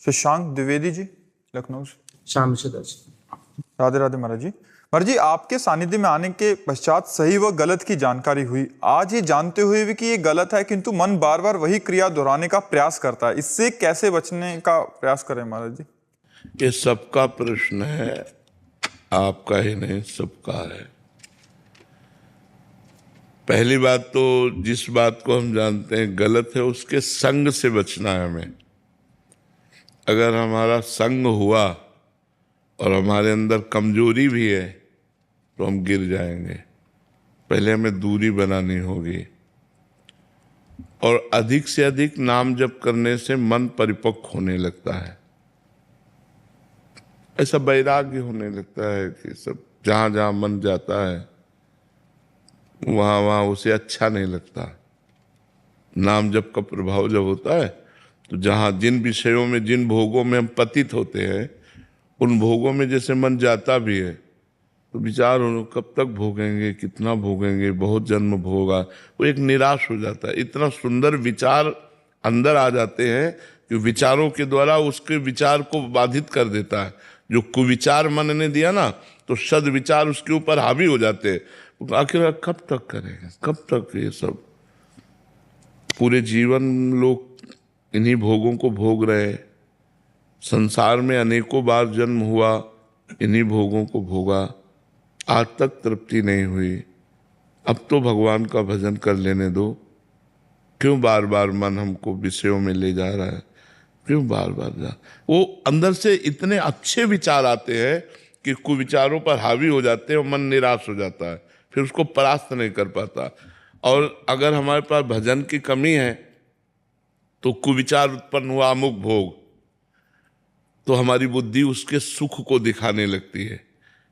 शशांक द्विवेदी जी, लखनऊ से। शाम से दर्ज। राधे राधे महाराज जी। महाराज जी, आपके सानिध्य में आने के पश्चात सही व गलत की जानकारी हुई। आज ये जानते हुए भी कि ये गलत है, किंतु मन बार बार वही क्रिया दोहराने का प्रयास करता है। इससे कैसे बचने का प्रयास करें महाराज जी? ये सबका प्रश्न है, आपका ही नहीं, सबका है। पहली बात तो जिस बात को हम जानते हैं गलत है, उसके संग से बचना है हमें। अगर हमारा संग हुआ और हमारे अंदर कमजोरी भी है तो हम गिर जाएंगे। पहले हमें दूरी बनानी होगी। और अधिक से अधिक नाम जप करने से मन परिपक्व होने लगता है, ऐसा वैराग्य होने लगता है कि सब जहां जहां मन जाता है वहां वहां उसे अच्छा नहीं लगता। नाम जप का प्रभाव जब होता है तो जहां जिन विषयों में, जिन भोगों में हम पतित होते हैं, उन भोगों में जैसे मन जाता भी है तो विचार हो कब तक भोगेंगे, कितना भोगेंगे, बहुत जन्म भोगा, वो एक निराश हो जाता है। इतना सुंदर विचार अंदर आ जाते हैं कि विचारों के द्वारा उसके विचार को बाधित कर देता है। जो कुविचार मन ने दिया ना, तो सद्विचार उसके ऊपर हावी हो जाते हैं। आखिर कब तक करेंगे, कब तक ये सब? पूरे जीवन लोग इन्हीं भोगों को भोग रहे हैं। संसार में अनेकों बार जन्म हुआ, इन्हीं भोगों को भोगा, आज तक तृप्ति नहीं हुई। अब तो भगवान का भजन कर लेने दो। क्यों बार बार मन हमको विषयों में ले जा रहा है? क्यों बार बार जा? वो अंदर से इतने अच्छे विचार आते हैं कि कुविचारों पर हावी हो जाते हैं और मन निराश हो जाता है, फिर उसको परास्त नहीं कर पाता। और अगर हमारे पास भजन की कमी है तो कुविचार उत्पन्न हुआ, अमुक भोग, तो हमारी बुद्धि उसके सुख को दिखाने लगती है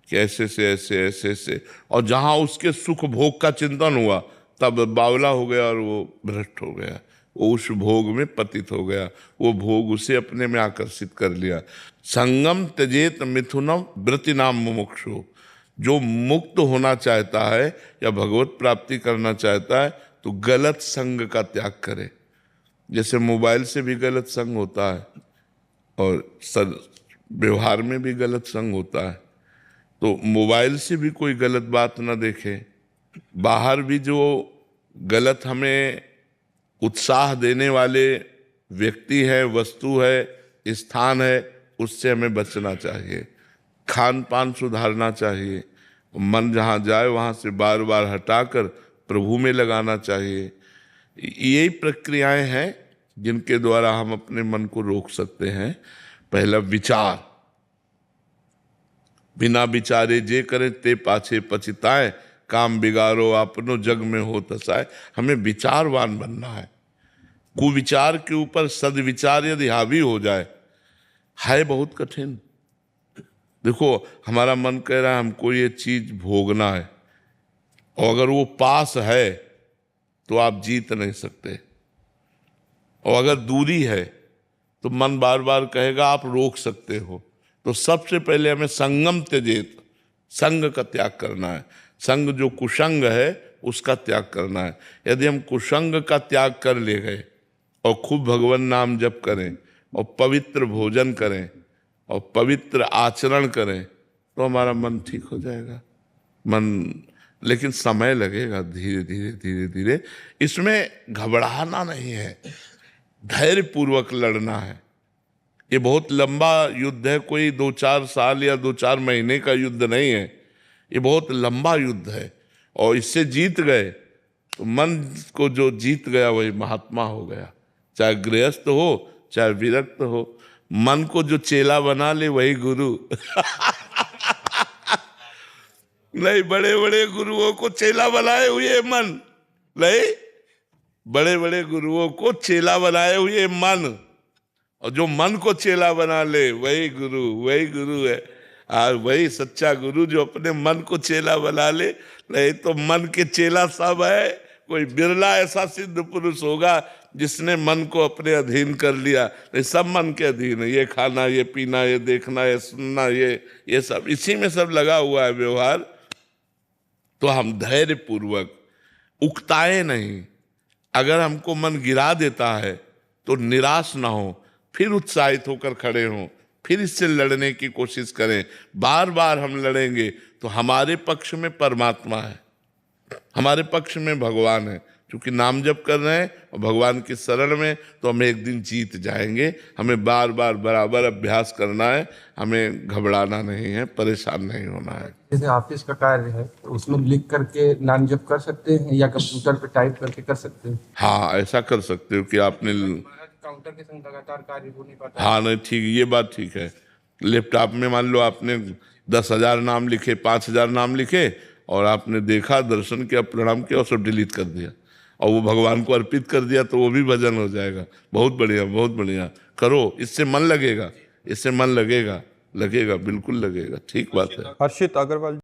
कि ऐसे से ऐसे ऐसे ऐसे, और जहां उसके सुख भोग का चिंतन हुआ तब बावला हो गया और वो भ्रष्ट हो गया, वो उस भोग में पतित हो गया, वो भोग उसे अपने में आकर्षित कर लिया। संगम त्यजेत मिथुनम वृत्ति नाम मुमुक्षु। जो मुक्त होना चाहता है या भगवत प्राप्ति करना चाहता है तो गलत संग का त्याग करे। जैसे मोबाइल से भी गलत संग होता है और व्यवहार में भी गलत संग होता है, तो मोबाइल से भी कोई गलत बात ना देखे। बाहर भी जो गलत हमें उत्साह देने वाले व्यक्ति है, वस्तु है, स्थान है, उससे हमें बचना चाहिए। खान पान सुधारना चाहिए। मन जहाँ जाए वहाँ से बार बार हटाकर प्रभु में लगाना चाहिए। यही प्रक्रियाएं हैं जिनके द्वारा हम अपने मन को रोक सकते हैं। पहला विचार, बिना विचारे जे करे ते पाछे पछताए, काम बिगाड़ो अपनो जग में हो तसाए। हमें विचारवान बनना है। कुविचार के ऊपर सद्विचार यदि हावी हो जाए है बहुत कठिन। देखो, हमारा मन कह रहा है हमको ये चीज भोगना है, और अगर वो पास है तो आप जीत नहीं सकते, और अगर दूरी है तो मन बार बार कहेगा आप रोक सकते हो। तो सबसे पहले हमें संगम त्यजेत, संग का त्याग करना है। संग जो कुसंग है उसका त्याग करना है। यदि हम कुसंग का त्याग कर ले गए और खूब भगवान नाम जप करें और पवित्र भोजन करें और पवित्र आचरण करें तो हमारा मन ठीक हो जाएगा। मन, लेकिन समय लगेगा, धीरे धीरे धीरे धीरे। इसमें घबराना नहीं है, धैर्य पूर्वक लड़ना है। ये बहुत लंबा युद्ध है, कोई 2-4 साल या 2-4 महीने का युद्ध नहीं है। ये बहुत लंबा युद्ध है, और इससे जीत गए तो मन को जो जीत गया वही महात्मा हो गया। चाहे गृहस्थ हो चाहे विरक्त हो, मन को जो चेला बना ले वही गुरु। नहीं, बड़े बड़े गुरुओं को चेला बनाए हुए मन, नहीं, बड़े बड़े गुरुओं को चेला बनाए हुए मन, और जो मन को चेला बना ले वही गुरु, वही गुरु है। वही सच्चा गुरु जो अपने मन को चेला बना ले। नहीं तो मन के चेला सब है, कोई बिरला ऐसा सिद्ध पुरुष होगा जिसने मन को अपने अधीन कर लिया। नहीं, सब मन के अधीन है। ये खाना, ये पीना, ये देखना, ये सुनना, ये सब इसी में सब लगा हुआ है व्यवहार। तो हम धैर्य पूर्वक, उकताए नहीं। अगर हमको मन गिरा देता है तो निराश ना हो, फिर उत्साहित होकर खड़े हों, फिर इससे लड़ने की कोशिश करें। बार बार हम लड़ेंगे तो हमारे पक्ष में परमात्मा है, हमारे पक्ष में भगवान है। क्योंकि नाम जप कर रहे हैं और भगवान की शरण में, तो हम एक दिन जीत जाएंगे। हमें बार बार बराबर अभ्यास करना है, हमें घबराना नहीं है, परेशान नहीं होना है। जैसे ऑफिस का कार्य है तो उसमें लिख करके नाम जप कर सकते हैं या कंप्यूटर पे टाइप करके कर सकते हैं? हाँ, ऐसा कर सकते हो कि आपने, काउंटर के संग लगातार कार्य हो नहीं पाता। हाँ नहीं ठीक, ये बात ठीक है। लैपटॉप में मान लो आपने 10,000 नाम लिखे, 5,000 नाम लिखे, और आपने देखा, दर्शन किया, प्रणाम किया और सब डिलीट कर दिया और वो भगवान को अर्पित कर दिया, तो वो भी भजन हो जाएगा। बहुत बढ़िया, बहुत बढ़िया। करो, इससे मन लगेगा, इससे मन लगेगा, लगेगा, बिल्कुल लगेगा। ठीक बात है। हर्षित अग्रवाल।